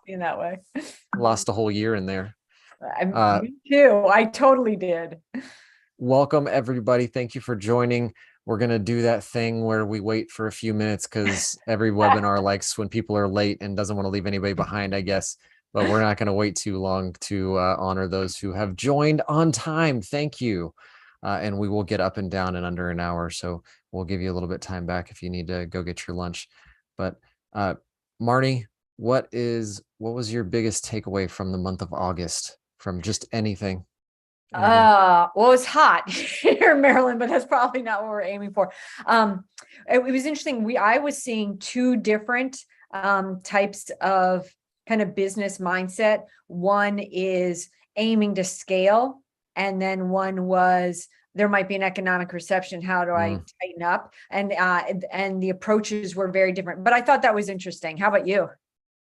in that way. Lost a whole year in there. Me too. I totally did. Welcome, everybody. Thank you for joining. We're going to do that thing where we wait for a few minutes because every webinar likes when people are late and doesn't want to leave anybody behind, I guess. But we're not going to wait too long to honor those who have joined on time. Thank you. And we will get up and down in under an hour. So we'll give you a little bit of time back if you need to go get your lunch. But Marnie, what was your biggest takeaway from the month of August from just anything? Well, it's hot here in Maryland, but that's probably not what we're aiming for. It was interesting. I was seeing two different types of kind of business mindset. One is aiming to scale, and then one was there might be an economic recession. How do I tighten up? And the approaches were very different. But I thought that was interesting. How about you?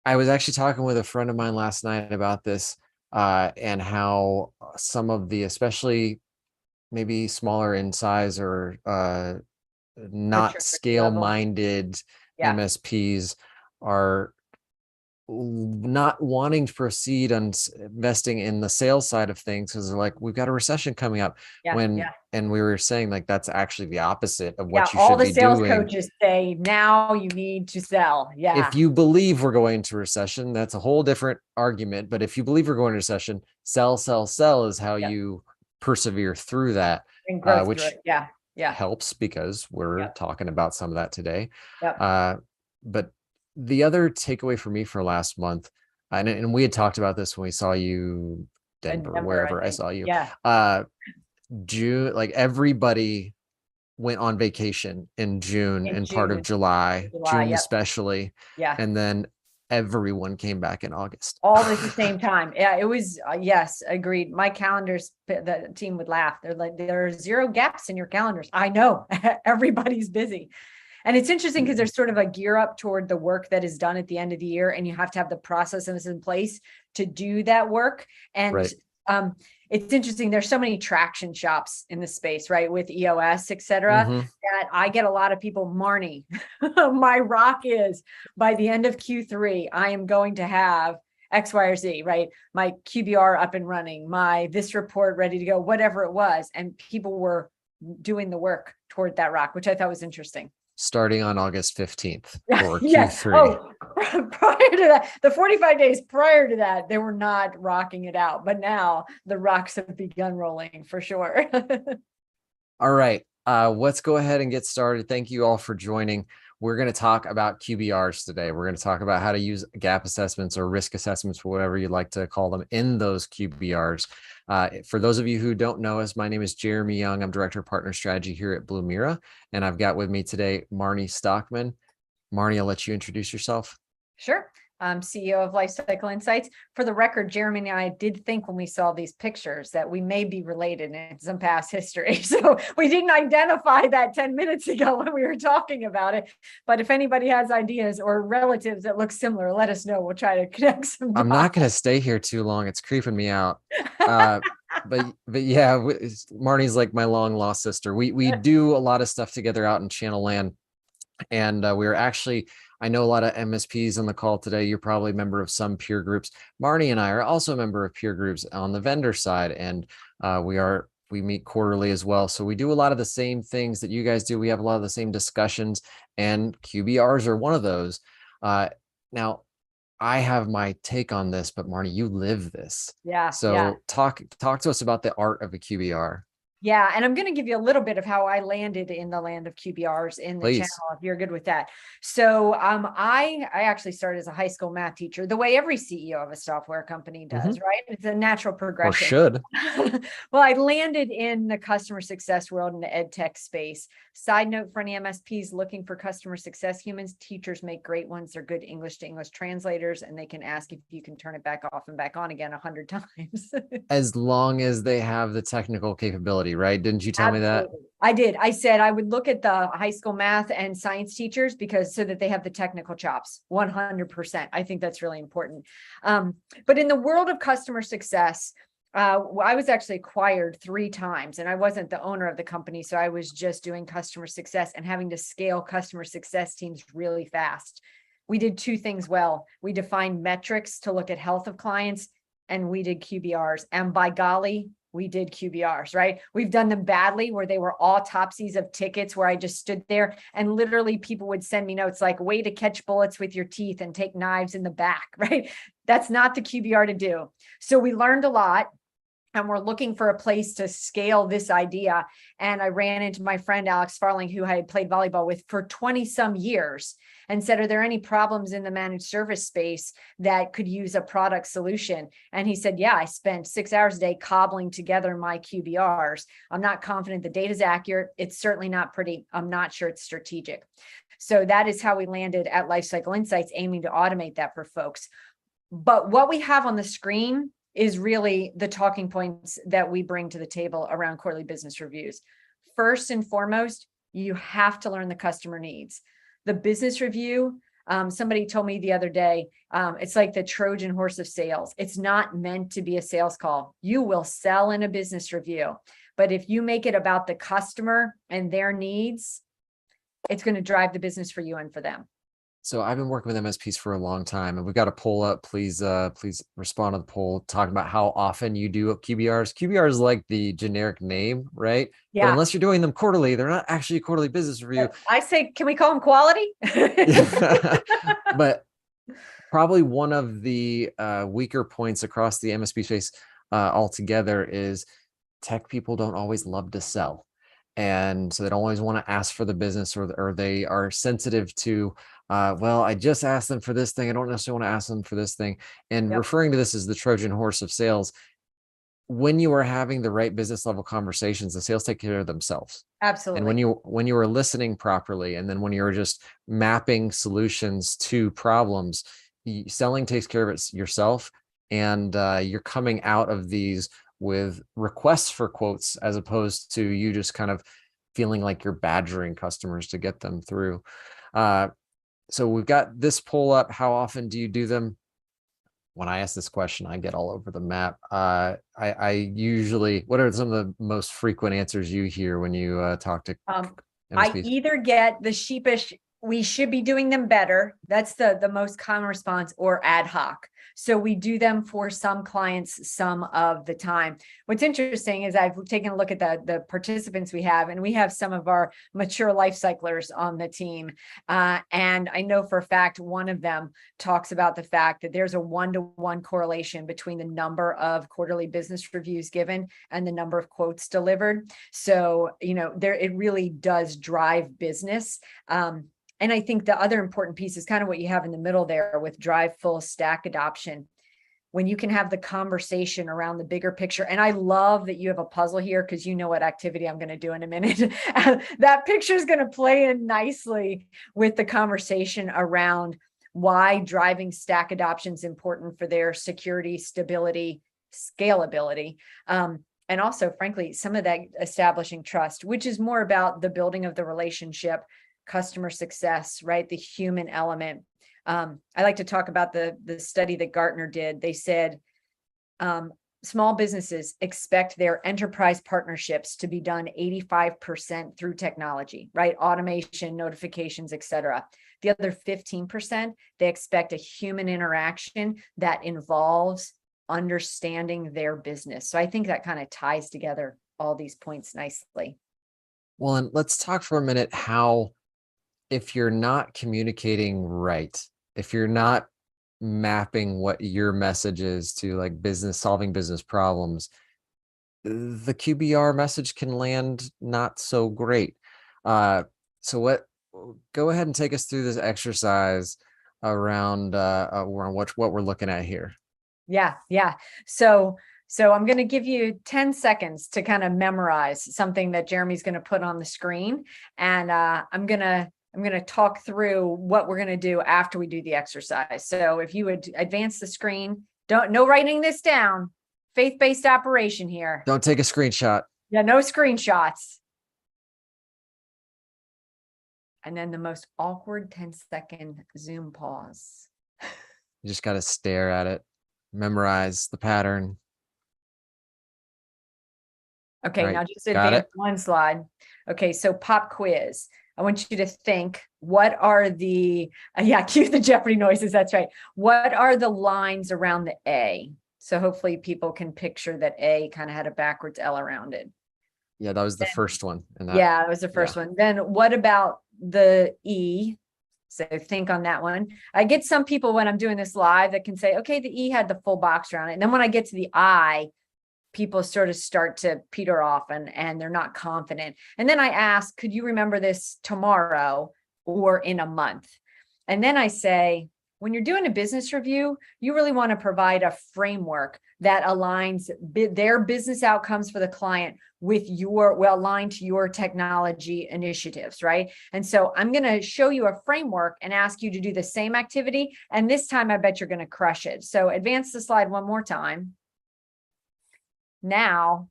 I was actually talking with a friend of mine last night about this. And how some of the, especially maybe smaller in size or not scale-minded MSPs are not wanting to proceed on investing in the sales side of things because they're like, we've got a recession coming up. And we were saying like that's actually the opposite of what you should be doing. All the sales coaches say now you need to sell. If you believe we're going into recession, that's a whole different argument. But if you believe we're going to recession, sell is how you persevere through that, which helps because we're talking about some of that today. But the other takeaway for me for last month, and we had talked about this when we saw you Denver, wherever I saw you. June, like everybody went on vacation in June and part of July, June especially. And then everyone came back in August. All at the same time. Yeah, it was, yes, agreed. My calendars, the team would laugh. They're like, there are zero gaps in your calendars. I know, everybody's busy. And it's interesting because there's sort of a gear up toward the work that is done at the end of the year, and you have to have the processes in place to do that work. And it's interesting. There's so many traction shops in the space, right? With EOS, et cetera, that I get a lot of people, Marnie, my rock is by the end of Q3, I am going to have X, Y, or Z, right? My QBR up and running, this report ready to go, whatever it was. And people were doing the work toward that rock, which I thought was interesting. Starting on August 15th for Q3. Oh, prior to that, the 45 days prior to that, they were not rocking it out. But now the rocks have begun rolling for sure. All right. Let's go ahead and get started. Thank you all for joining. We're going to talk about QBRs today. We're going to talk about how to use gap assessments or risk assessments, for whatever you like to call them, in those QBRs. For those of you who don't know us, my name is Jeremy Young. I'm Director of Partner Strategy here at Blumira, and I've got with me today Marnie Stockman. Marnie, I'll let you introduce yourself. Sure. I'm CEO of Lifecycle Insights. For the record, Jeremy and I did think when we saw these pictures that we may be related in some past history. So we didn't identify that 10 minutes ago when we were talking about it. But if anybody has ideas or relatives that look similar, let us know. We'll try to connect some dots. I'm not going to stay here too long. It's creeping me out. But yeah, Marnie's like my long lost sister. We do a lot of stuff together out in Channel Land. And we're actually, I know a lot of MSPs on the call today. You're probably a member of some peer groups. Marnie and I are also a member of peer groups on the vendor side, and we meet quarterly as well. So we do a lot of the same things that you guys do. We have a lot of the same discussions, and QBRs are one of those. Now, I have my take on this, but Marnie, you live this. So talk to us about the art of a QBR. Yeah, and I'm going to give you a little bit of how I landed in the land of QBRs in the channel, if you're good with that. So I actually started as a high school math teacher, the way every CEO of a software company does, right? It's a natural progression. Or should. Well, I landed in the customer success world in the ed tech space. Side note for any MSPs looking for customer success humans, teachers make great ones. They're good English to English translators, and they can ask if you can turn it back off and back on again 100 times. As long as they have the technical capability, right? Didn't you tell me that? I did. I said I would look at the high school math and science teachers because so that they have the technical chops. 100%. I think that's really important. But in the world of customer success, I was actually acquired 3 times, and I wasn't the owner of the company. So I was just doing customer success and having to scale customer success teams really fast. we did two things well. We defined metrics to look at health of clients, and we did QBRs. And by golly, we did QBRs, right? We've done them badly where they were autopsies of tickets where I just stood there and literally people would send me notes like, way to catch bullets with your teeth and take knives in the back, right? That's not the QBR to do. So we learned a lot. And we're looking for a place to scale this idea. And I ran into my friend, Alex Farling, who I had played volleyball with for 20 some years, and said, are there any problems in the managed service space that could use a product solution? And he said, yeah, I spent 6 hours a day cobbling together my QBRs. I'm not confident the data is accurate. It's certainly not pretty. I'm not sure it's strategic. So that is how we landed at Lifecycle Insights, aiming to automate that for folks. But what we have on the screen is really the talking points that we bring to the table around quarterly business reviews. First and foremost, you have to learn the customer needs. The business review, somebody told me the other day, it's like the Trojan horse of sales. It's not meant to be a sales call. You will sell in a business review, but if you make it about the customer and their needs, it's going to drive the business for you and for them. So I've been working with MSPs for a long time, and we've got a poll up. Please respond to the poll talking about how often you do QBRs. QBR is like the generic name, right? Yeah. But unless you're doing them quarterly, they're not actually a quarterly business review. I say, can we call them quality? But probably one of the weaker points across the MSP space altogether is tech people don't always love to sell. And so they don't always want to ask for the business, or they are sensitive to, well, I just asked them for this thing. I don't necessarily want to ask them for this thing. And referring to this as the Trojan horse of sales, when you are having the right business level conversations, the sales take care of themselves. Absolutely. And when you are listening properly, and then when you're just mapping solutions to problems, selling takes care of it yourself. And you're coming out of these with requests for quotes, as opposed to you just kind of feeling like you're badgering customers to get them through. So we've got this poll up. How often do you do them? When I ask this question, I get all over the map. I usually, what are some of the most frequent answers you hear when you talk to I MSPs? either get the sheepish, we should be doing them better. That's the most common response, or ad hoc. So we do them for some clients some of the time. What's interesting is I've taken a look at the participants we have, and we have some of our mature life cyclers on the team. And I know for a fact, one of them talks about the fact that there's a 1-to-1 correlation between the number of quarterly business reviews given and the number of quotes delivered. So, it really does drive business. And I think the other important piece is kind of what you have in the middle there with drive full stack adoption. When you can have the conversation around the bigger picture. And I love that you have a puzzle here, because you know what activity I'm going to do in a minute. That picture is going to play in nicely with the conversation around why driving stack adoption is important for their security, stability, scalability. And also, frankly, some of that establishing trust, which is more about the building of the relationship, customer success, right? The human element. I like to talk about the study that Gartner did. They said small businesses expect their enterprise partnerships to be done 85% through technology, right? Automation, notifications, et cetera. The other 15%, they expect a human interaction that involves understanding their business. So I think that kind of ties together all these points nicely. Well, and let's talk for a minute how, if you're not communicating right, if you're not mapping what your message is to like solving business problems, the QBR message can land not so great. So go ahead and take us through this exercise around what we're looking at here. Yeah. So I'm going to give you 10 seconds to kind of memorize something that Jeremy's going to put on the screen. And I'm going to talk through what we're going to do after we do the exercise. So if you would advance the screen, no writing this down, faith-based operation here. Don't take a screenshot. Yeah, no screenshots. And then the most awkward 10-second Zoom pause. You just got to stare at it, memorize the pattern. Okay, right. Now just advance one slide. Okay, so pop quiz. I want you to think, what are the, cue the Jeopardy noises. That's right. What are the lines around the A? So hopefully people can picture that A kind of had a backwards L around it. Yeah, that was the first one. And that was the first one. Then what about the E? So think on that one. I get some people when I'm doing this live that can say, okay, the E had the full box around it. And then when I get to the I, people sort of start to peter off and they're not confident. And then I ask, could you remember this tomorrow or in a month? And then I say, when you're doing a business review, you really want to provide a framework that aligns their business outcomes for the client with aligned to your technology initiatives, right? And so I'm going to show you a framework and ask you to do the same activity. And this time I bet you're going to crush it. So advance the slide one more time. Now,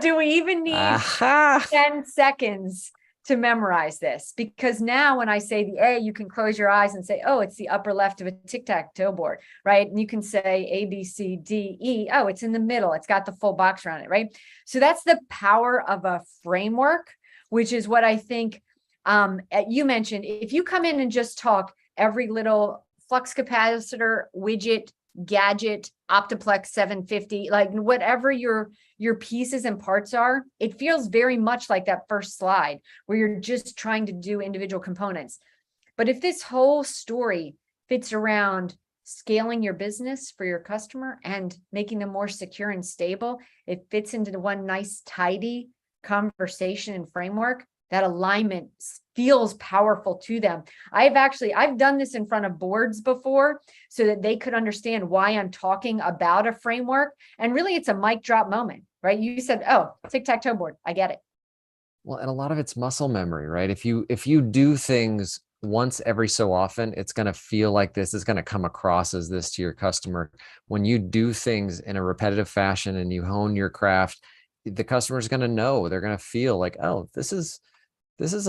do we even need 10 seconds to memorize this? Because now when I say the A, you can close your eyes and say, oh, it's the upper left of a tic-tac-toe board, right? And you can say A, B, C, D, E. Oh, it's in the middle. It's got the full box around it, right? So that's the power of a framework, which is what I think you mentioned. If you come in and just talk every little flux capacitor, widget, gadget, Optiplex 750, like whatever your pieces and parts are, it feels very much like that first slide where you're just trying to do individual components. But if this whole story fits around scaling your business for your customer and making them more secure and stable, it fits into one nice, tidy conversation and framework. That alignment feels powerful to them. I've done this in front of boards before so that they could understand why I'm talking about a framework. And really it's a mic drop moment, right? You said, oh, tic-tac-toe board. I get it. Well, and a lot of it's muscle memory, right? If you do things once every so often, it's going to feel like this is going to come across as this to your customer. When you do things in a repetitive fashion and you hone your craft, the customer's going to know, they're going to feel like, oh, this is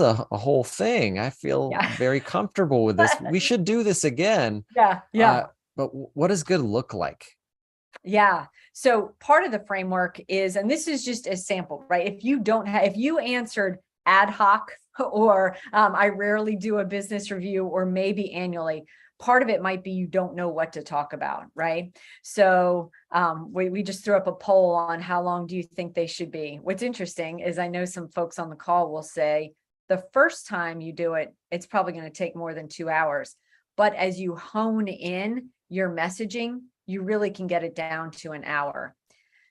a whole thing. I feel very comfortable with this. We should do this again. Yeah. But what does good look like? Yeah. So part of the framework is, and this is just a sample, right? If you answered ad hoc or I rarely do a business review or maybe annually, part of it might be you don't know what to talk about, right? So we just threw up a poll on how long do you think they should be. What's interesting is I know some folks on the call will say the first time you do it, it's probably going to take more than 2 hours. But as you hone in your messaging, you really can get it down to an hour.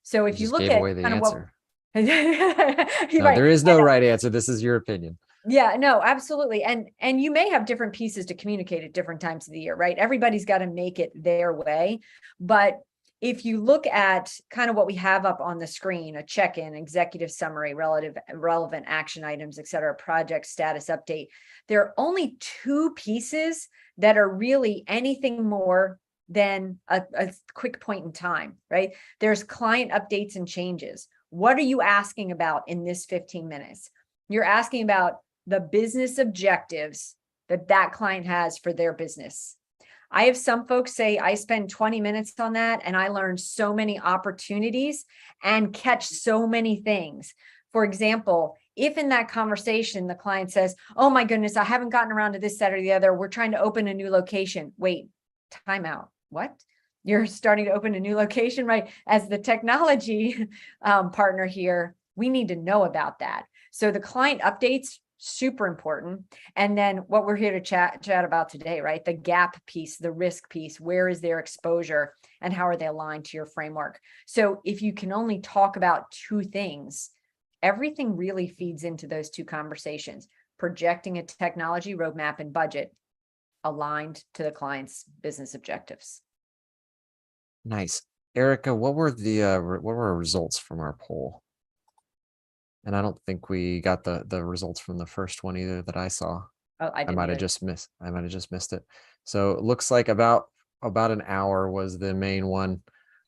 So if you look at away the answer. Right. There is no right answer. This is your opinion. Yeah, no, absolutely. And you may have different pieces to communicate at different times of the year, right? Everybody's got to make it their way. But if you look at kind of what we have up on the screen, a check-in, executive summary, relevant action items, et cetera, project status update, there are only 2 pieces that are really anything more than a quick point in time, right? There's client updates and changes. What are you asking about in this 15 minutes? You're asking about the business objectives that client has for their business. I have some folks say I spend 20 minutes on that and I learn so many opportunities and catch so many things. For example, if in that conversation, the client says, oh my goodness, I haven't gotten around to this, that, or the other. We're trying to open a new location. Wait, time out. What? You're starting to open a new location, right? As the technology partner here, we need to know about that. So the client updates, super important. And then what we're here to chat about today, right? The gap piece, the risk piece, where is their exposure and how are they aligned to your framework? So if you can only talk about 2 things, everything really feeds into those 2 conversations, projecting a technology roadmap and budget aligned to the client's business objectives. Nice. Erica, what were our results from our poll? And I don't think we got the results from the first one either that I saw. Oh, I might have just missed it. So it looks like about an hour was the main one.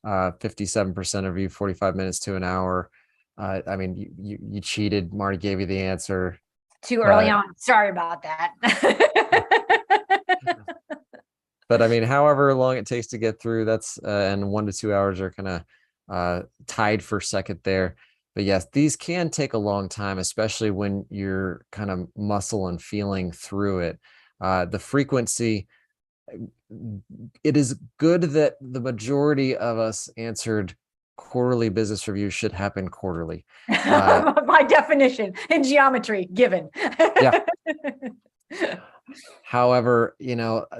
57% of you, 45 minutes to an hour. I mean, you cheated. Marty gave you the answer too early on. Sorry about that. But I mean, however long it takes to get through, that's and 1 to 2 hours are kind of tied for second there. but yes, these can take a long time, especially when you're kind of muscle and feeling through it. The frequency, it is good that the majority of us answered quarterly business reviews should happen quarterly. By definition, in geometry, given. Yeah. However,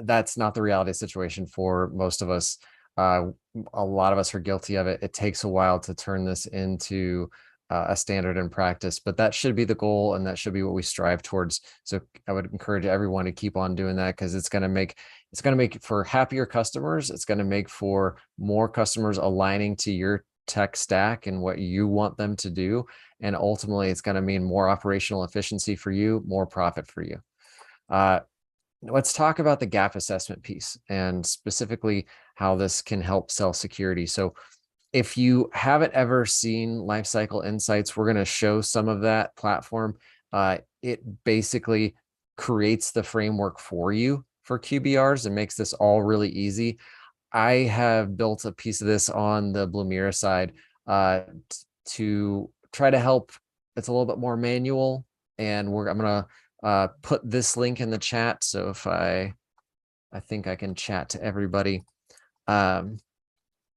that's not the reality situation for most of us. A lot of us are guilty of it. It takes a while to turn this into a standard in practice, but that should be the goal, and that should be what we strive towards. So I would encourage everyone to keep on doing that, because it's going to make for happier customers. It's going to make for more customers aligning to your tech stack and what you want them to do. And ultimately, it's going to mean more operational efficiency for you, more profit for you. Let's talk about the gap assessment piece, and specifically how this can help sell security. So if you haven't ever seen Lifecycle Insights, we're going to show some of that platform. It basically creates the framework for you for QBRs and makes this all really easy. I have built a piece of this on the Blumira side to try to help. It's a little bit more manual, and I'm going to put this link in the chat. So if I think I can chat to everybody.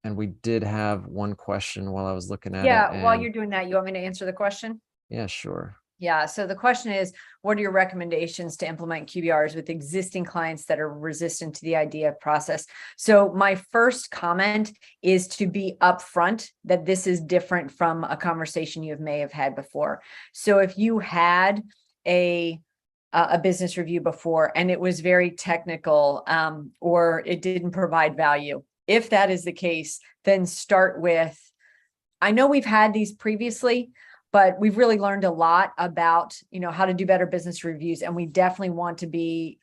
And we did have one question while I was looking at it. Yeah, while you're doing that, you want me to answer the question? Yeah, sure. Yeah. So the question is, what are your recommendations to implement QBRs with existing clients that are resistant to the idea process? So my first comment is to be upfront that this is different from a conversation you may have had before. So if you had a business review before and it was very technical, or it didn't provide value, if that is the case, then start with, I know we've had these previously, but we've really learned a lot about, how to do better business reviews. And we definitely want to be,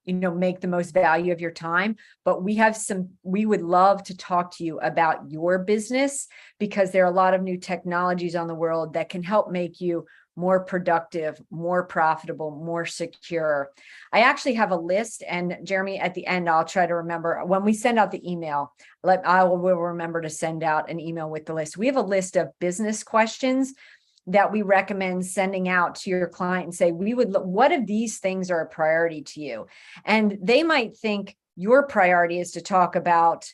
make the most value of your time. But we would love to talk to you about your business, because there are a lot of new technologies on the world that can help make you more productive, more profitable, more secure. I actually have a list, and Jeremy, at the end, I'll try to remember when we send out the email, I will remember to send out an email with the list. We have a list of business questions that we recommend sending out to your client and say, what of these things are a priority to you? And they might think your priority is to talk about,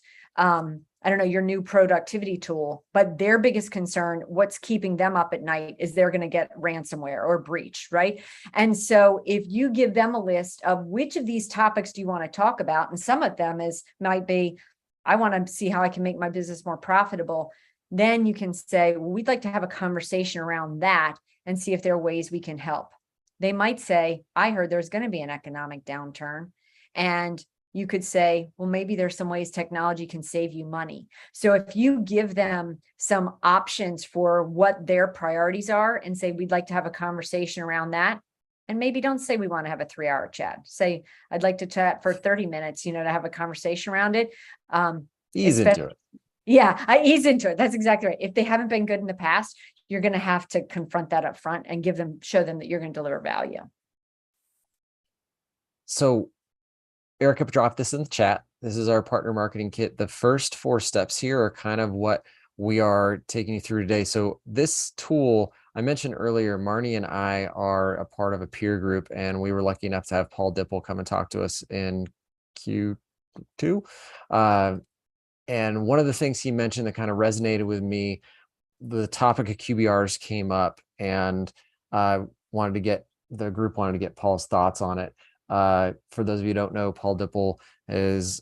your new productivity tool, but their biggest concern, what's keeping them up at night, is they're going to get ransomware or breach, right? And so if you give them a list of which of these topics do you want to talk about, and some of them might be, I want to see how I can make my business more profitable, then you can say, well, we'd like to have a conversation around that and see if there are ways we can help. They might say, I heard there's going to be an economic downturn, and you could say, well, maybe there's some ways technology can save you money. So if you give them some options for what their priorities are and say, we'd like to have a conversation around that, and maybe don't say we want to have a 3-hour chat. Say, I'd like to chat for 30 minutes, to have a conversation around it. Ease into it. Yeah, I ease into it. That's exactly right. If they haven't been good in the past, you're going to have to confront that up front and show them that you're going to deliver value. So Erica dropped this in the chat. This is our partner marketing kit. The first 4 steps here are kind of what we are taking you through today. So this tool, I mentioned earlier, Marnie and I are a part of a peer group, and we were lucky enough to have Paul Dipple come and talk to us in Q2. And one of the things he mentioned that kind of resonated with me, the topic of QBRs came up, and the group wanted to get Paul's thoughts on it. For those of you who don't know, Paul Dipple has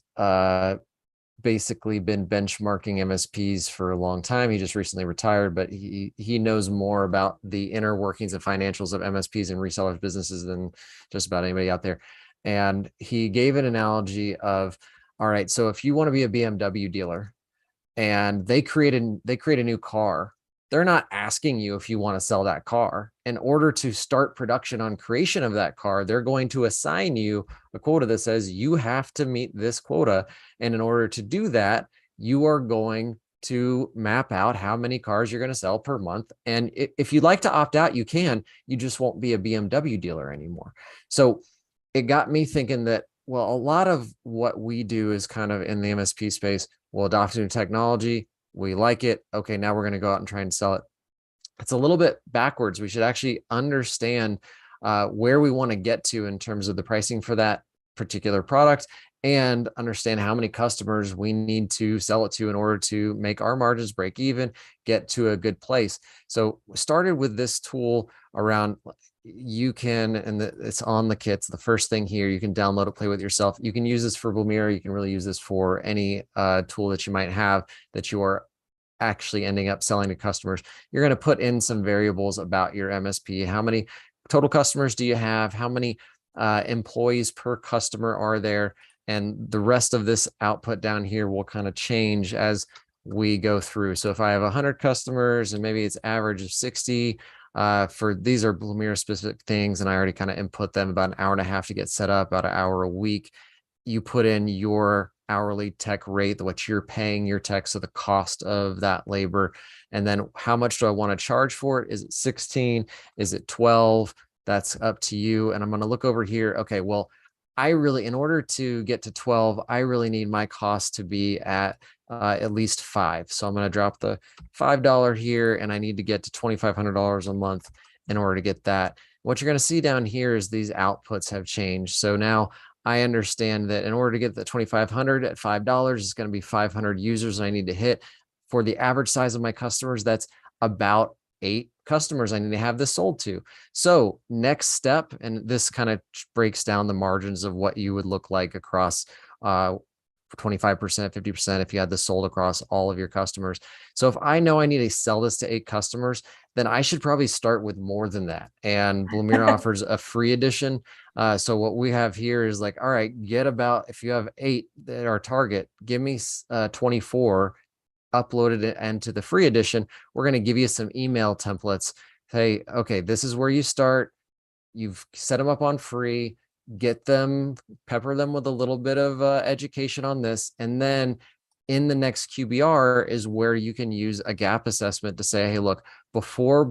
basically been benchmarking MSPs for a long time. He just recently retired, but he knows more about the inner workings and financials of MSPs and resellers businesses than just about anybody out there. And he gave an analogy of, all right, so if you want to be a BMW dealer and they create a new car, they're not asking you if you want to sell that car. In order to start production on creation of that car, they're going to assign you a quota that says you have to meet this quota. And in order to do that, you are going to map out how many cars you're going to sell per month. And if you'd like to opt out, you can. You just won't be a BMW dealer anymore. So it got me thinking that, well, a lot of what we do is kind of in the MSP space. We'll adopt new technology. We like it. Okay, now we're going to go out and try and sell it. it's a little bit backwards. We should actually understand where we want to get to in terms of the pricing for that particular product, and understand how many customers we need to sell it to in order to make our margins break even, get to a good place. So started with this tool around, you can, and it's on the kits. The first thing here, you can download it, play with yourself. You can use this for Blumira. You can really use this for any tool that you might have that you are actually ending up selling to customers. You're going to put in some variables about your MSP. How many total customers do you have? How many employees per customer are there? And the rest of this output down here will kind of change as we go through. So if I have 100 customers and maybe it's average of 60, for these are Blumira specific things, and I already kind of input them about an hour and a half to get set up, about an hour a week. You put in your hourly tech rate, what you're paying your tech, so the cost of that labor, and then how much do I want to charge for it? Is it 16? Is it 12? That's up to you. And I'm going to look over here. Okay, well, in order to get to 12, I really need my cost to be at least 5. So I'm going to drop the $5 here, and I need to get to $2,500 a month in order to get that. What you're going to see down here is these outputs have changed. So now I understand that in order to get the 2,500 at $5, it's going to be 500 users I need to hit. For the average size of my customers, that's about 8 customers I need to have this sold to. So next step, and this kind of breaks down the margins of what you would look like across 25%, 50% if you had this sold across all of your customers. So if I know I need to sell this to 8 customers, then I should probably start with more than that. And Blumira offers a free edition. So what we have here is like, all right, if you have 8 that are target, give me 24, uploaded it into the free edition. We're going to give you some email templates. Hey, okay, this is where you start. You've set them up on free, pepper them with a little bit of education on this. And then in the next QBR is where you can use a gap assessment to say, hey, look, before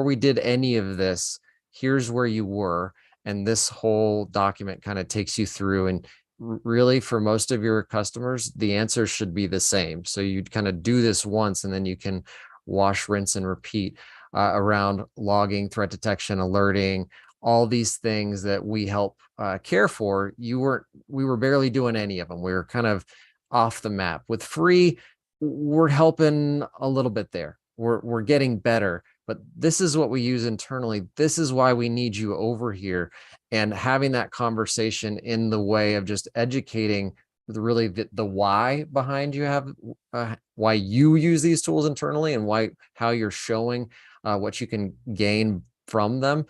we did any of this, here's where you were. And this whole document kind of takes you through, and really for most of your customers, the answer should be the same. So you'd kind of do this once, and then you can wash, rinse, and repeat around logging, threat detection, alerting, all these things that we help care for. We were barely doing any of them. We were kind of off the map. With free, we're helping a little bit there. We're getting better, but this is what we use internally. This is why we need you over here, and having that conversation in the way of just educating the why behind why you use these tools internally, and how you're showing what you can gain from them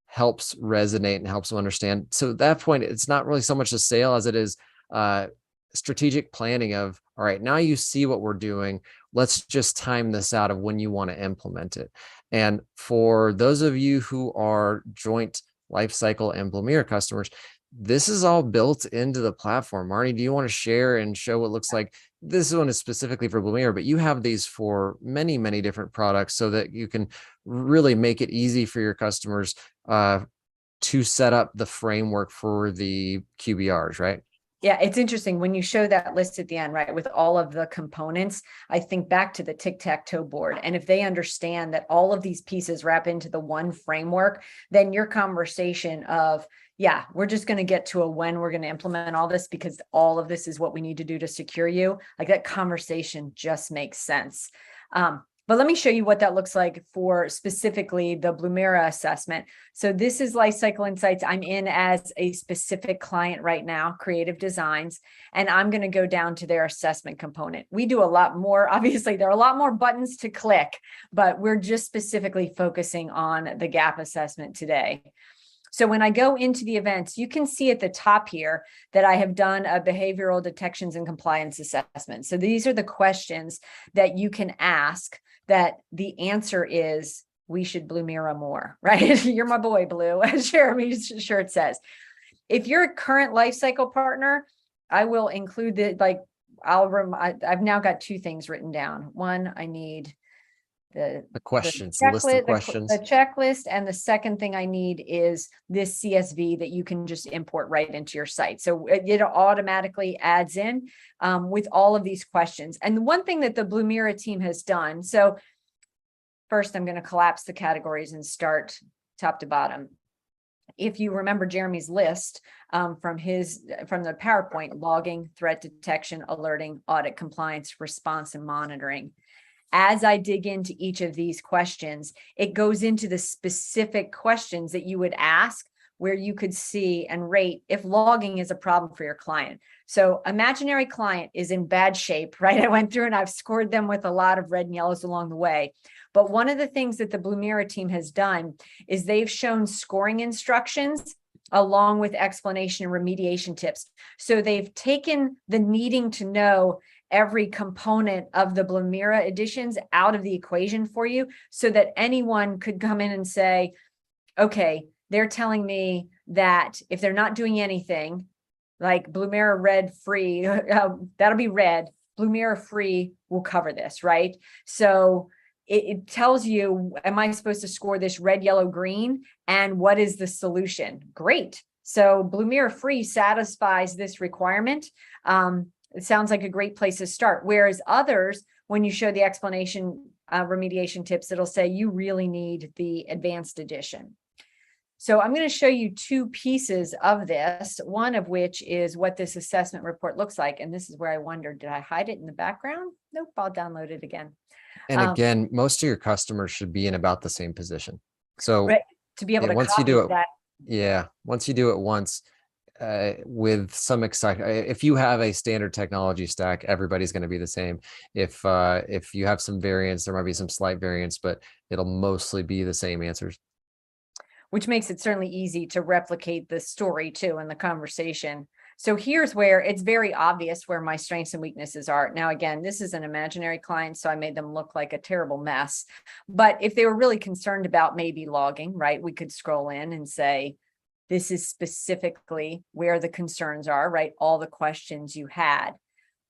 helps resonate and helps them understand. So at that point, it's not really so much a sale as it is strategic planning of, all right, now you see what we're doing. Let's just time this out of when you want to implement it. And for those of you who are joint Lifecycle and Blumira customers, this is all built into the platform. Marnie, do you want to share and show what it looks like? This one is specifically for Blumira, but you have these for many, many different products so that you can really make it easy for your customers to set up the framework for the QBRs, right? Yeah, it's interesting when you show that list at the end, right, with all of the components. I think back to the tic-tac-toe board. And if they understand that all of these pieces wrap into the one framework, then your conversation of, yeah, we're just going to get to when we're going to implement all this because all of this is what we need to do to secure you. Like that conversation just makes sense. But let me show you what that looks like for specifically the Blumira assessment. So this is Lifecycle Insights. I'm in as a specific client right now, Creative Designs, and I'm going to go down to their assessment component. We do a lot more. Obviously, there are a lot more buttons to click, but we're just specifically focusing on the gap assessment today. So when I go into the events, you can see at the top here that I have done a behavioral detections and compliance assessment. So these are the questions that you can ask that the answer is, we should Blumira more, right? You're my boy, Blue, as Jeremy's shirt says. If you're a current Lifecycle partner, I will include I've now got 2 things written down. One, I need the questions, the list of questions, the checklist. And the second thing I need is this CSV that you can just import right into your site. So it automatically adds in with all of these questions. And the one thing that the Blumira team has done, so First, I'm going to collapse the categories and start top to bottom. If you remember Jeremy's list from the PowerPoint: logging, threat detection, alerting, audit, compliance, response, and monitoring. As I dig into each of these questions, it goes into the specific questions that you would ask, where you could see and rate if logging is a problem for your client. So imaginary client is in bad shape, right? I went through and I've scored them with a lot of red and yellows along the way. But one of the things that the Blumira team has done is they've shown scoring instructions along with explanation and remediation tips. So they've taken the needing to know every component of the Blumira editions out of the equation for you, so that anyone could come in and say, okay, they're telling me that if they're not doing anything, like Blumira red free, that'll be red, Blumira free will cover this, right? So it tells you, am I supposed to score this red, yellow, green? And what is the solution? Great. So Blumira free satisfies this requirement. It sounds like a great place to start. Whereas others, when you show the explanation, remediation tips, it'll say you really need the advanced edition. So I'm going to show you two pieces of this, one of which is what this assessment report looks like. And this is where I wondered, did I hide it in the background? Nope, I'll download it again. And again, most of your customers should be in about the same position. So right, to be able to once you do it, that. Yeah, once you do it once, with some excitement, if you have a standard technology stack, everybody's going to be the same. If you have some variance, there might be some slight variance, but it'll mostly be the same answers. Which makes it certainly easy to replicate the story too in the conversation. So here's where it's very obvious where my strengths and weaknesses are. Now, again, this is an imaginary client, so I made them look like a terrible mess. But if they were really concerned about maybe logging, right, we could scroll in and say, this is specifically where the concerns are, right? All the questions you had.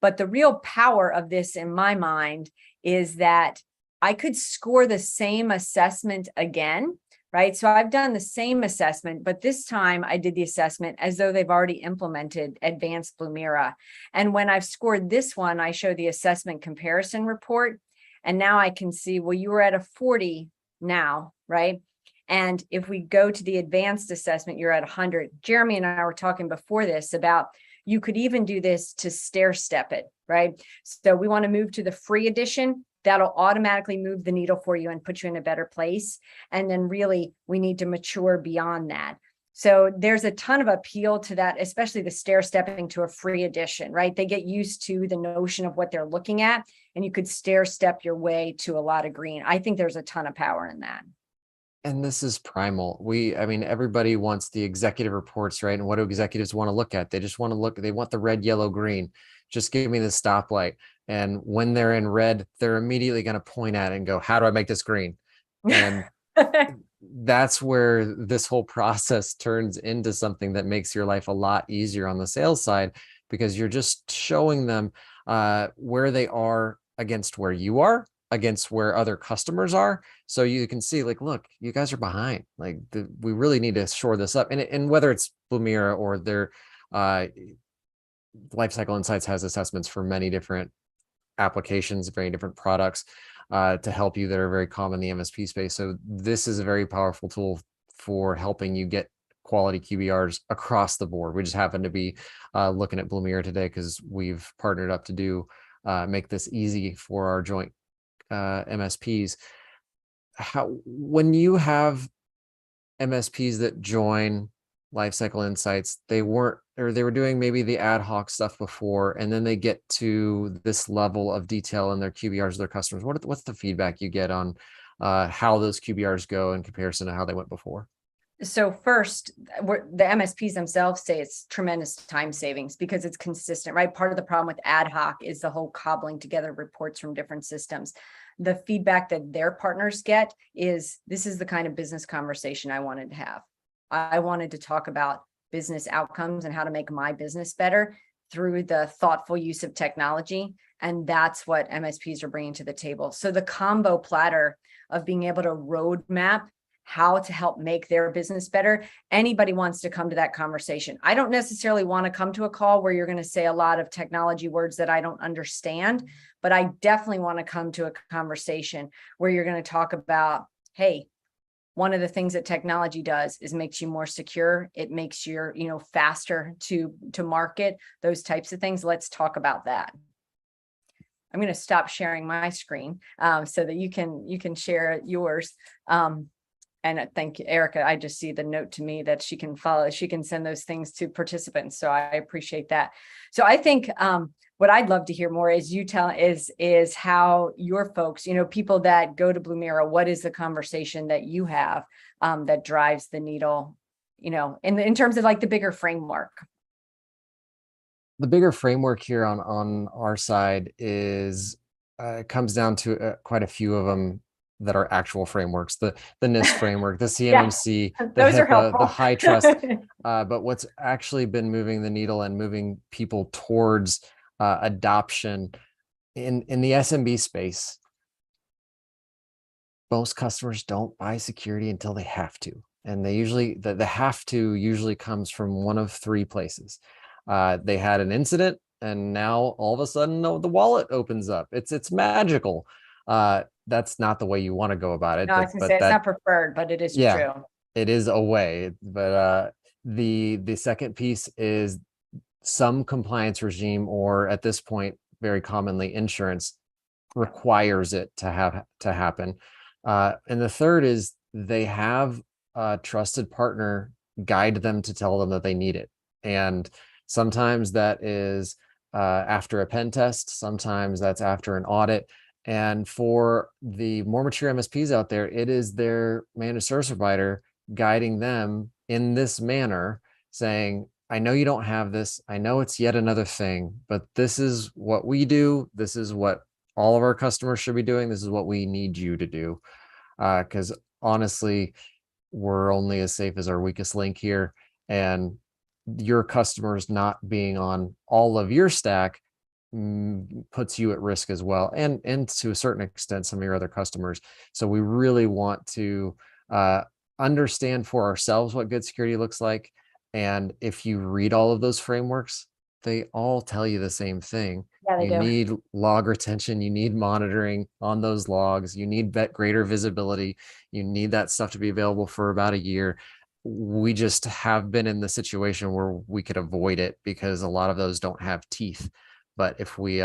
But the real power of this in my mind is that I could score the same assessment again, right? So I've done the same assessment, but this time I did the assessment as though they've already implemented advanced Blumira. And when I've scored this one, I show the assessment comparison report. And now I can see, well, you were at a 40 now, right? And if we go to the advanced assessment, you're at 100. Jeremy and I were talking before this about you could even do this to stair step it, right? So we want to move to the free edition. That'll automatically move the needle for you and put you in a better place. And then really, we need to mature beyond that. So there's a ton of appeal to that, especially the stair stepping to a free edition, right? They get used to the notion of what they're looking at, and you could stair step your way to a lot of green. I think there's a ton of power in that. And this is primal. I mean, everybody wants the executive reports, right? And what do executives want to look at? They just want to look, they want the red, yellow, green. Just give me the stoplight. And when they're in red, they're immediately going to point at it and go, how do I make this green? And that's where this whole process turns into something that makes your life a lot easier on the sales side, because you're just showing them where they are against where you are, against where other customers are. So you can see, like, look, you guys are behind. Like, we really need to shore this up. And whether it's Blumira or their Lifecycle Insights has assessments for many different applications, very different products to help you that are very common in the MSP space. So this is a very powerful tool for helping you get quality QBRs across the board. We just happen to be looking at Blumira today because we've partnered up to do make this easy for our joint MSPs. When you have MSPs that join Lifecycle Insights, they were doing maybe the ad hoc stuff before, and then they get to this level of detail in their QBRs of their customers. What's the feedback you get on how those QBRs go in comparison to how they went before? So first, the MSPs themselves say it's tremendous time savings because it's consistent, right? Part of the problem with ad hoc is the whole cobbling together reports from different systems. The feedback that their partners get is, this is the kind of business conversation I wanted to have. I wanted to talk about business outcomes and how to make my business better through the thoughtful use of technology. And that's what MSPs are bringing to the table. So the combo platter of being able to roadmap how to help make their business better, anybody wants to come to that conversation. I don't necessarily want to come to a call where you're going to say a lot of technology words that I don't understand, but I definitely want to come to a conversation where you're going to talk about, hey, one of the things that technology does is makes you more secure. It makes you, faster to market, those types of things. Let's talk about that. I'm going to stop sharing my screen so that you can share yours. And thank you, Erica. I just see the note to me that she can follow. She can send those things to participants. So I appreciate that. So I think what I'd love to hear more is you tell is how your folks, people that go to Blumira, what is the conversation that you have that drives the needle, in terms of like the bigger framework? The bigger framework here on our side is it comes down to quite a few of them that are actual frameworks, the NIST framework, the CMMC, yeah, the those HIPAA, are helpful. the high trust. But what's actually been moving the needle and moving people towards adoption in the SMB space, most customers don't buy security until they have to. And they usually, the have to usually comes from one of three places. They had an incident and now all of a sudden the wallet opens up. It's magical. That's not the way you want to go about it. No, I was gonna say it's not preferred, but it is true. It is a way. But the second piece is some compliance regime, or at this point, very commonly insurance requires it to happen. And the third is they have a trusted partner guide them to tell them that they need it. And sometimes that is after a pen test, sometimes that's after an audit. And for the more mature MSPs out there, it is their managed service provider guiding them in this manner, saying, I know you don't have this. I know it's yet another thing, but this is what we do. This is what all of our customers should be doing. This is what we need you to do. Because honestly, we're only as safe as our weakest link here. And your customers not being on all of your stack puts you at risk as well, and to a certain extent some of your other customers. So we really want to understand for ourselves what good security looks like. And if you read all of those frameworks, they all tell you the same thing. Yeah, they you do. Need log retention, you need monitoring on those logs, you need greater visibility, you need that stuff to be available for about a year. We just have been in the situation where we could avoid it because a lot of those don't have teeth. But if we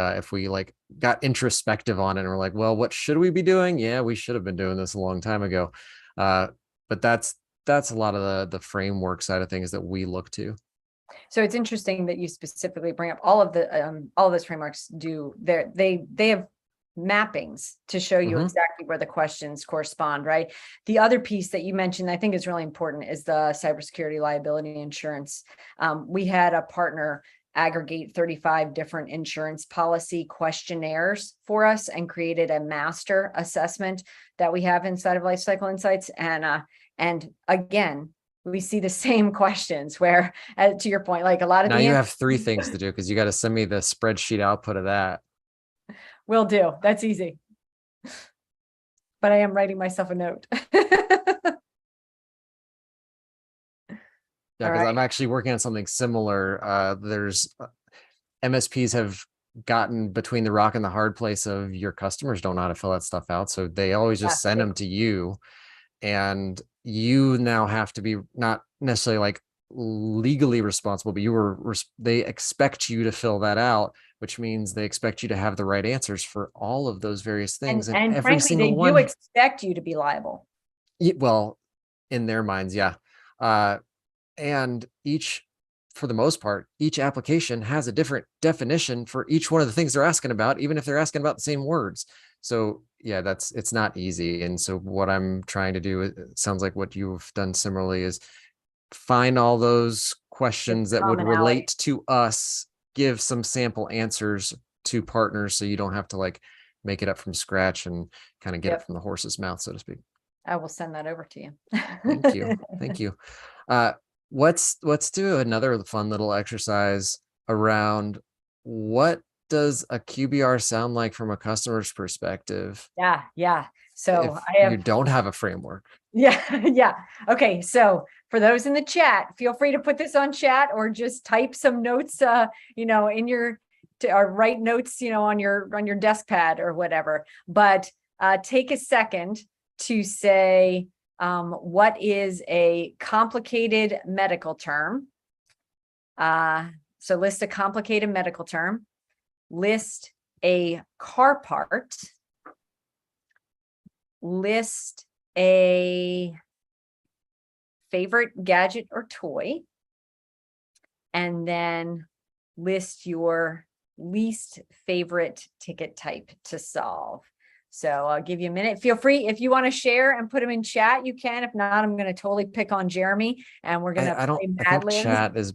like got introspective on it and we're like, well, what should we be doing? Yeah, we should have been doing this a long time ago. But that's a lot of the framework side of things that we look to. So it's interesting that you specifically bring up all of those frameworks they have mappings to show you exactly where the questions correspond, right? The other piece that you mentioned, I think is really important, is the cybersecurity liability insurance. We had a partner aggregate 35 different insurance policy questionnaires for us and created a master assessment that we have inside of Lifecycle Insights. And again, we see the same questions where, to your point, like a lot of now you have three things to do because you got to send me the spreadsheet output of that. Will do. That's easy. But I am writing myself a note. Yeah, because I'm actually working on something similar. There's MSPs have gotten between the rock and the hard place of your customers don't know how to fill that stuff out. So they always just send them to you. And you now have to be not necessarily like legally responsible, but they expect you to fill that out, which means they expect you to have the right answers for all of those various things. And every frankly, single they one, do expect you to be liable. Well, in their minds, yeah. And for the most part, each application has a different definition for each one of the things they're asking about, even if they're asking about the same words. So yeah, it's not easy. And so what I'm trying to do, it sounds like what you've done similarly, is find all those questions that would relate to us, give some sample answers to partners so you don't have to like make it up from scratch and kind of get it from the horse's mouth, so to speak. I will send that over to you. Thank you. Thank you. Let's do another fun little exercise around what does a QBR sound like from a customer's perspective? Yeah. So If I have, you don't have a framework. yeah, yeah. Okay. So for those in the chat, feel free to put this on chat or just type some notes, in your, or write notes, on your desk pad or whatever. But take a second to say, what is a complicated medical term? So list a complicated medical term, list a car part, list a favorite gadget or toy, and then list your least favorite ticket type to solve. So I'll give you a minute. Feel free, if you want to share and put them in chat, you can. If not, I'm going to totally pick on Jeremy and we're going to play I Mad think Libs. chat is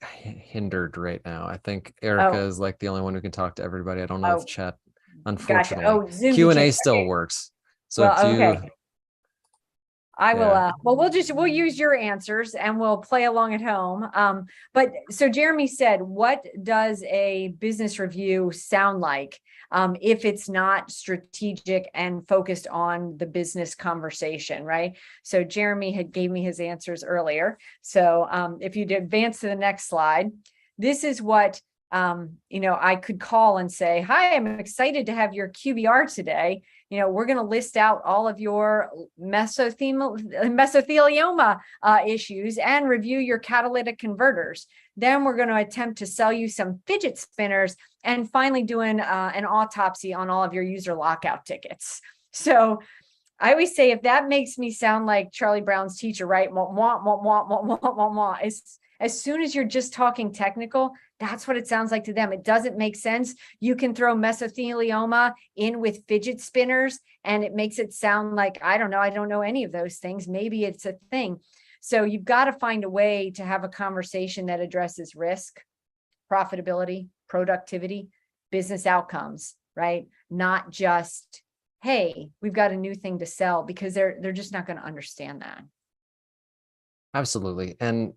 hindered right now. I think Erica is like the only one who can talk to everybody. I don't know if chat, Gotcha. unfortunately. Zoom Q&A change. still Okay. works. So Well, if you, okay. I will, yeah. we'll use your answers and we'll play along at home. But so Jeremy said, what does a business review sound like if it's not strategic and focused on the business conversation, right? So Jeremy had gave me his answers earlier. So if you'd advance to the next slide, this is what I could call and say, hi, I'm excited to have your QBR today. We're going to list out all of your mesothelioma issues and review your catalytic converters. Then we're going to attempt to sell you some fidget spinners and finally doing an autopsy on all of your user lockout tickets. So I always say, if that makes me sound like Charlie Brown's teacher, right? As soon as you're just talking technical, that's what it sounds like to them. It doesn't make sense. You can throw mesothelioma in with fidget spinners and it makes it sound like, I don't know any of those things. Maybe it's a thing. So you've got to find a way to have a conversation that addresses risk, profitability, productivity, business outcomes, right? Not just, hey, we've got a new thing to sell, because they're just not going to understand that. Absolutely. And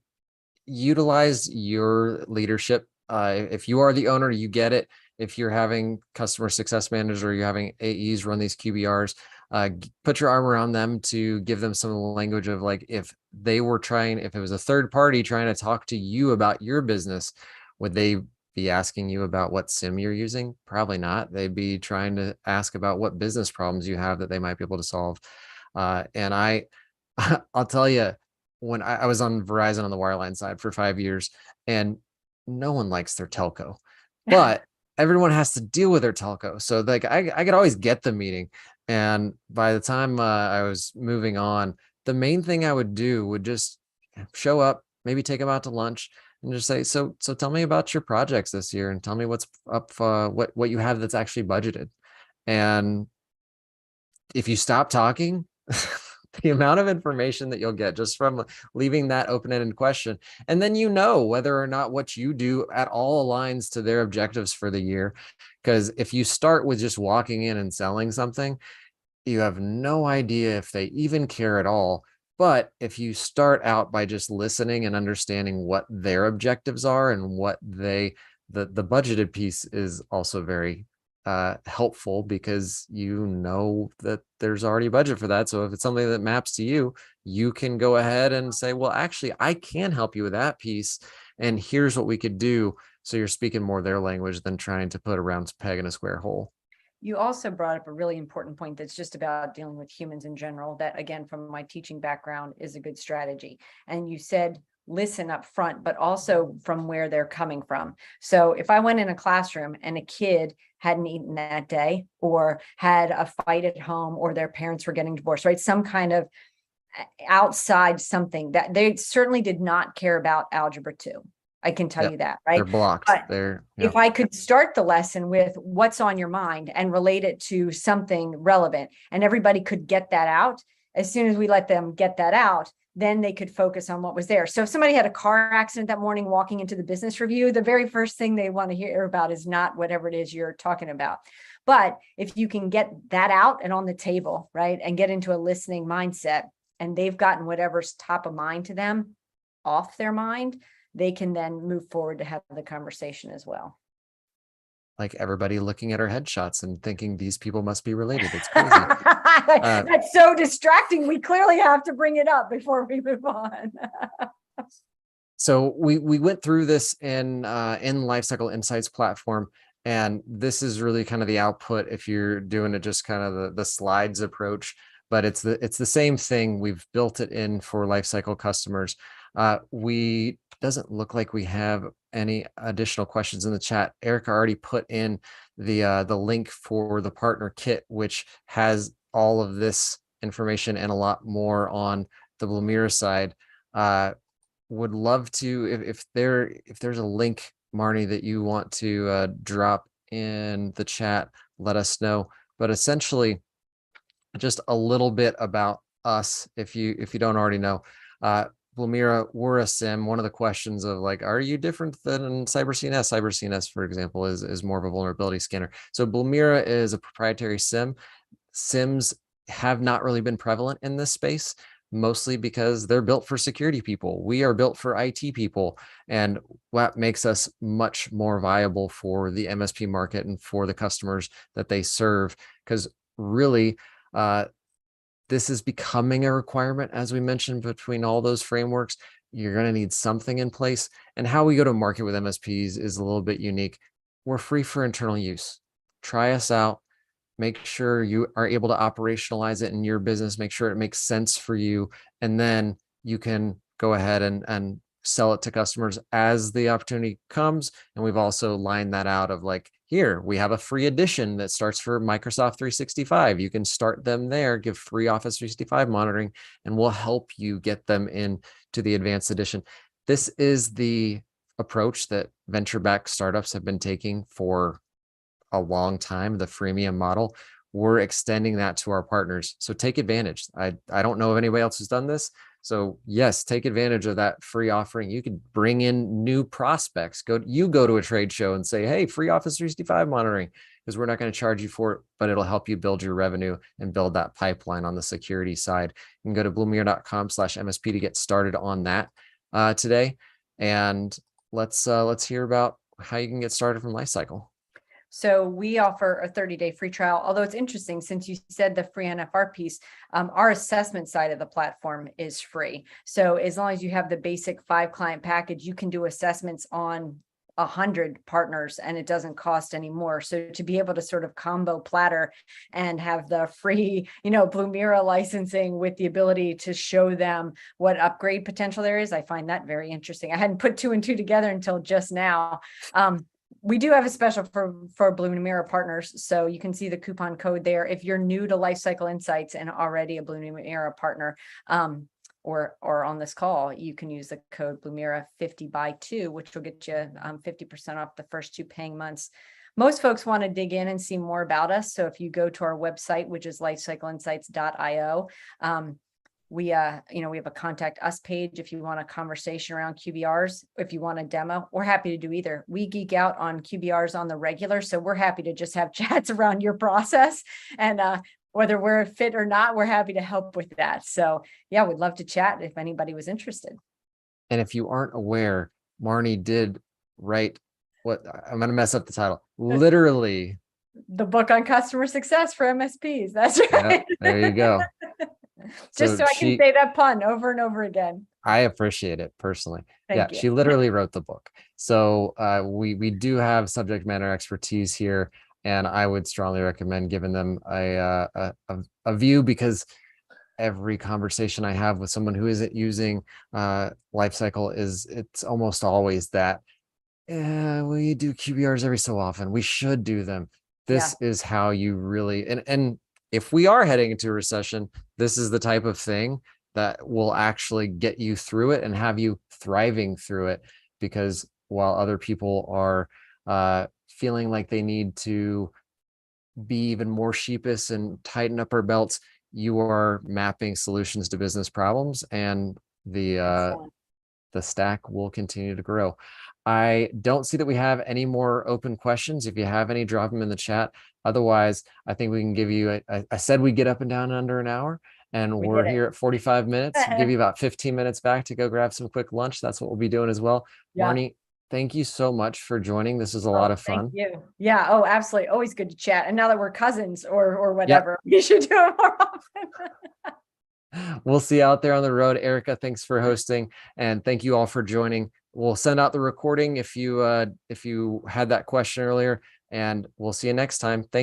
utilize your leadership. If you are the owner, you get it. If you're having customer success managers or you're having AEs run these QBRs, put your arm around them to give them some of the language of, like, if it was a third party trying to talk to you about your business, would they be asking you about what sim you're using? Probably not. They'd be trying to ask about what business problems you have that they might be able to solve. And I'll tell you, when I was on Verizon on the wireline side for 5 years, and no one likes their telco, but everyone has to deal with their telco. So like I could always get the meeting. And by the time I was moving on, the main thing I would do would just show up, maybe take them out to lunch and just say, so tell me about your projects this year and tell me what's up, what you have that's actually budgeted. And if you stop talking, the amount of information that you'll get just from leaving that open-ended question, and then whether or not what you do at all aligns to their objectives for the year. Because if you start with just walking in and selling something, you have no idea if they even care at all. But if you start out by just listening and understanding what their objectives are and what the budgeted piece is also very helpful, because that there's already a budget for that. So if it's something that maps to you, you can go ahead and say, well, actually, I can help you with that piece, and here's what we could do. So you're speaking more their language than trying to put a round peg in a square hole. You also brought up a really important point that's just about dealing with humans in general, that, again, from my teaching background, is a good strategy. And you said listen up front, but also from where they're coming from. So if I went in a classroom and a kid hadn't eaten that day, or had a fight at home, or their parents were getting divorced, right? Some kind of outside something that they certainly did not care about algebra 2. I can tell you that, right? They're blocked. But if I could start the lesson with what's on your mind and relate it to something relevant, and everybody could get that out, as soon as we let them get that out, then they could focus on what was there. So if somebody had a car accident that morning walking into the business review, the very first thing they want to hear about is not whatever it is you're talking about. But if you can get that out and on the table, right, and get into a listening mindset, and they've gotten whatever's top of mind to them off their mind, they can then move forward to have the conversation as well. like everybody looking at our headshots and thinking these people must be related. It's crazy. That's so distracting. We clearly have to bring it up before we move on. So we went through this in Lifecycle Insights platform, and this is really kind of the output if you're doing it just kind of the slides approach, but it's the same thing. We've built it in for Lifecycle customers. We doesn't look like we have any additional questions in the chat. Erica already put in the link for the partner kit, which has all of this information and a lot more on the Blumira side. Would love to, if there's a link, Marnie, that you want to drop in the chat, let us know. But essentially, just a little bit about us, if you don't already know. Blumira, we're a SIM. One of the questions of like, are you different than CyberCNS? CyberCNS, for example, is more of a vulnerability scanner. So Blumira is a proprietary SIM. SIMs have not really been prevalent in this space, mostly because they're built for security people. We are built for IT people, and that makes us much more viable for the MSP market and for the customers that they serve. Because really, this is becoming a requirement, as we mentioned, between all those frameworks. You're going to need something in place. And how we go to market with MSPs is a little bit unique. We're free for internal use. Try us out. Make sure you are able to operationalize it in your business. Make sure it makes sense for you. And then you can go ahead and sell it to customers as the opportunity comes. And we've also lined that out of like, here, we have a free edition that starts for Microsoft 365. You can start them there, give free Office 365 monitoring, and we'll help you get them into the advanced edition. This is the approach that venture-backed startups have been taking for a long time, the freemium model. We're extending that to our partners. So take advantage. I don't know if anybody else has done this. So yes, take advantage of that free offering. You could bring in new prospects. Go to a trade show and say, hey, free Office 365 monitoring, because we're not going to charge you for it, but it'll help you build your revenue and build that pipeline on the security side. You can go to blumira.com/MSP to get started on that today. And let's hear about how you can get started from Lifecycle. So we offer a 30-day free trial, although it's interesting, since you said the free NFR piece, our assessment side of the platform is free. So as long as you have the basic 5-client package, you can do assessments on 100 partners and it doesn't cost any more. So to be able to sort of combo platter and have the free, Blumira licensing with the ability to show them what upgrade potential there is, I find that very interesting. I hadn't put 2 and 2 together until just now. We do have a special for Blumira partners, so you can see the coupon code there. If you're new to Lifecycle Insights and already a Blumira partner, or on this call, you can use the code Blumira 50/2, which will get you 50% off the first 2 paying months. Most folks want to dig in and see more about us. So if you go to our website, which is lifecycleinsights.io, we have a contact us page if you want a conversation around QBRs. If you want a demo, we're happy to do either. We geek out on QBRs on the regular, so we're happy to just have chats around your process. And whether we're a fit or not, we're happy to help with that. So yeah, we'd love to chat if anybody was interested. And if you aren't aware, Marnie did write what, I'm going to mess up the title, literally the book on customer success for MSPs. That's right. Yeah, there you go. Just so I can say that pun over and over again. I appreciate it personally. Thank you. She literally wrote the book. So we do have subject matter expertise here, and I would strongly recommend giving them a view, because every conversation I have with someone who isn't using Lifecycle it's almost always that, we do QBRs every so often. We should do them. This is how you really, and if we are heading into a recession, this is the type of thing that will actually get you through it and have you thriving through it. Because while other people are feeling like they need to be even more sheepish and tighten up our belts, you are mapping solutions to business problems, and the stack will continue to grow. I don't see that we have any more open questions. If you have any, drop them in the chat. Otherwise, I think we can give you, I said we get up and down in under an hour, and we're here at 45 minutes. Give you about 15 minutes back to go grab some quick lunch. That's what we'll be doing as well. Yeah. Marnie, Thank you so much for joining. This is a Oh, lot of thank fun. you. Yeah. Oh, absolutely. Always good to chat. And now that we're cousins or Yep. whatever, we should do it more often. We'll see you out there on the road. Erica, thanks for hosting, and thank you all for joining. We'll send out the recording if you had that question earlier, and we'll see you next time. Thank